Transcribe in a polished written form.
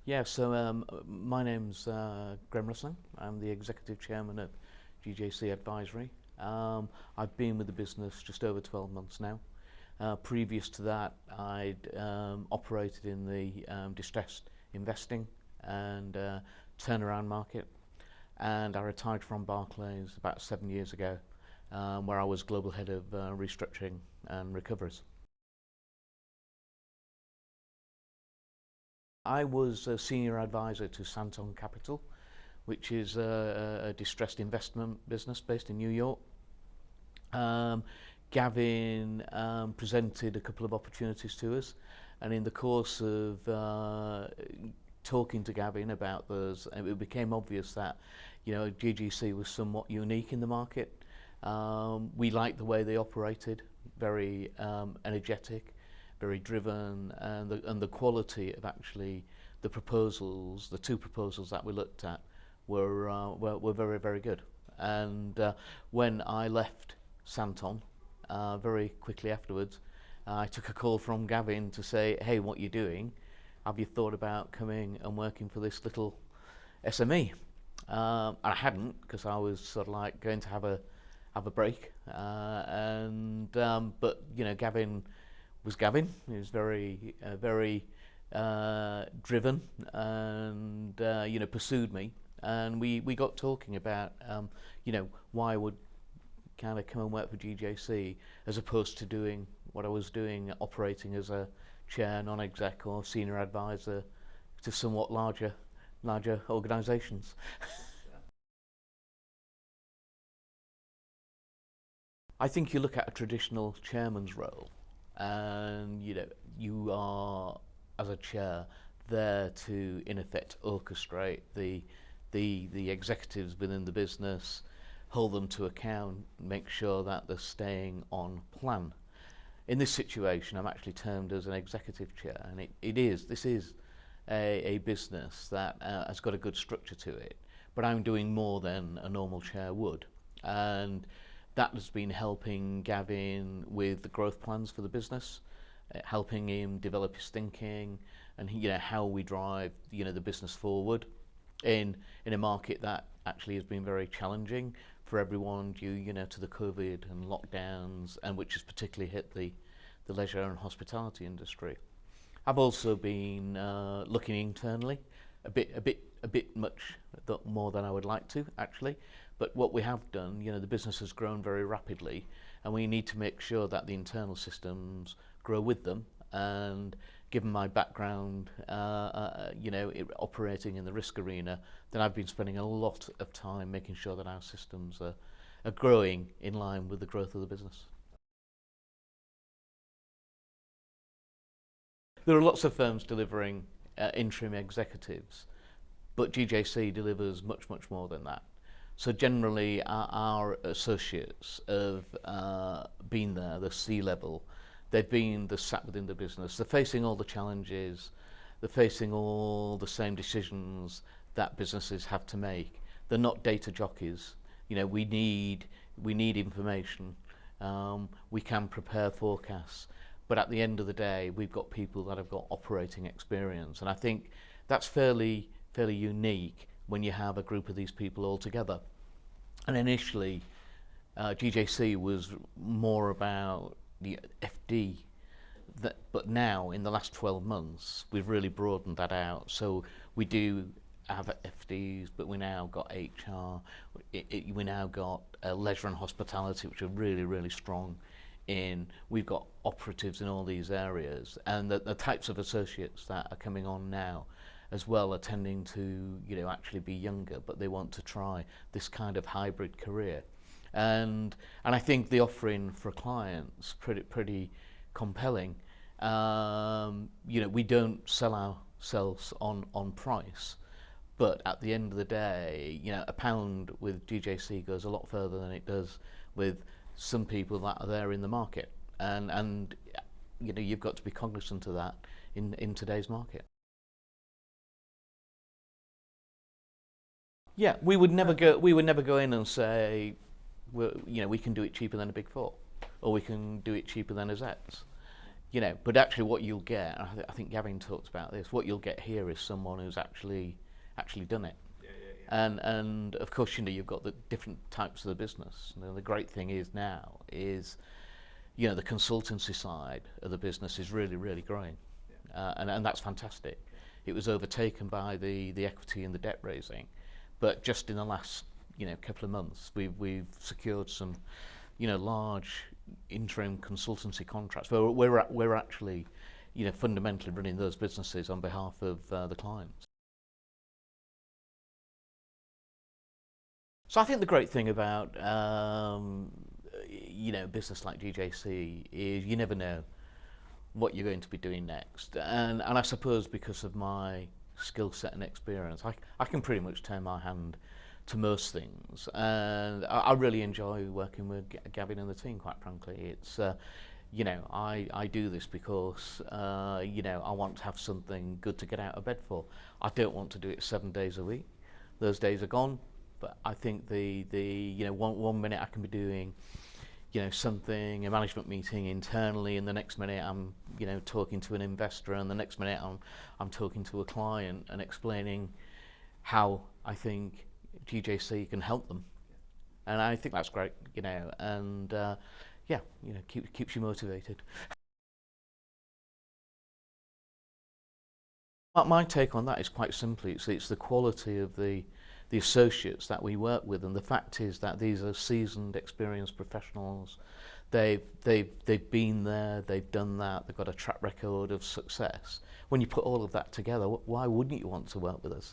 Yeah, my name's Rusling. I'm the Executive Chairman of GJC Advisory. I've been with the business just over 12 months now. Previous to that, I'd operated in the distressed investing and turnaround market, and I retired from Barclays about 7 years ago, where I was Global Head of Restructuring and Recoveries. I was a senior advisor to Santon Capital, which is a distressed investment business based in New York. Um, Gavin presented a couple of opportunities to us, and in the course of talking to Gavin about those, it became obvious that GGC was somewhat unique in the market. We liked the way they operated, very energetic, very driven, and the quality of actually the proposals, the two proposals that we looked at, were very, very good. And when I left Santon, very quickly afterwards, I took a call from Gavin to say, "Hey, what are you doing? Have you thought about coming and working for this little SME?" And I hadn't, because I was sort of like going to have a break. But Gavin was Gavin. He was very driven, and pursued me. And we got talking about why I would kind of come and work for GJC as opposed to doing what I was doing, operating as a chair, non-exec or senior advisor to somewhat larger organisations. I think you look at a traditional chairman's role, and you are, as a chair, there to in effect orchestrate the executives within the business, hold them to account, make sure that they're staying on plan. In this situation, I'm actually termed as an executive chair, and this is a business that has got a good structure to it, but I'm doing more than a normal chair would, and that has been helping Gavin with the growth plans for the business, helping him develop his thinking, and how we drive the business forward in a market that actually has been very challenging for everyone due to the COVID and lockdowns, and which has particularly hit the leisure and hospitality industry. I've also been looking internally a bit much more than I would like to, actually. But what we have done, the business has grown very rapidly, and we need to make sure that the internal systems grow with them. And given my background, operating in the risk arena, then I've been spending a lot of time making sure that our systems are growing in line with the growth of the business. There are lots of firms delivering interim executives, but GJC delivers much more than that. So generally, our associates have been there, the C-level. They're sat within the business. They're facing all the challenges. They're facing all the same decisions that businesses have to make. They're not data jockeys. We need information. We can prepare forecasts. But at the end of the day, we've got people that have got operating experience. And I think that's fairly unique when you have a group of these people all together. And initially, GJC was more about the FD, but now in the last 12 months, we've really broadened that out. So we do have FDs, but we now got HR, we now got leisure and hospitality, which are really strong in. We've got operatives in all these areas, and the types of associates that are coming on now as well are tending to actually be younger, but they want to try this kind of hybrid career. And I think the offering for clients pretty compelling. We don't sell ourselves on price, but at the end of the day, a pound with GJC goes a lot further than it does with some people that are there in the market, and you've got to be cognizant of that in today's market. Yeah, we would never go in and say, we can do it cheaper than a Big Four, or we can do it cheaper than a Zets. But actually what you'll get, and I think Gavin talked about this, what you'll get here is someone who's actually done it. And of course, you've got the different types of the business. The great thing is now is, the consultancy side of the business is really, really growing. And that's fantastic. It was overtaken by the equity and the debt raising, but just in the last couple of months, we've secured some large interim consultancy contracts where we're actually fundamentally running those businesses on behalf of the clients. So I think the great thing about business like GJC is you never know what you're going to be doing next, and I suppose because of my skill set and experience, I can pretty much turn my hand to most things, and I really enjoy working with Gavin and the team. Quite frankly, it's I do this because I want to have something good to get out of bed for. I don't want to do it 7 days a week. Those days are gone. But I think the one minute I can be doing something, a management meeting internally, and the next minute I'm talking to an investor, and the next minute I'm talking to a client and explaining how I think GJC can help them, and I think that's great, and keeps you motivated. My take on that is quite simply, it's the quality of the associates that we work with, and the fact is that these are seasoned, experienced professionals. They've been there, they've done that, they've got a track record of success. When you put all of that together, why wouldn't you want to work with us?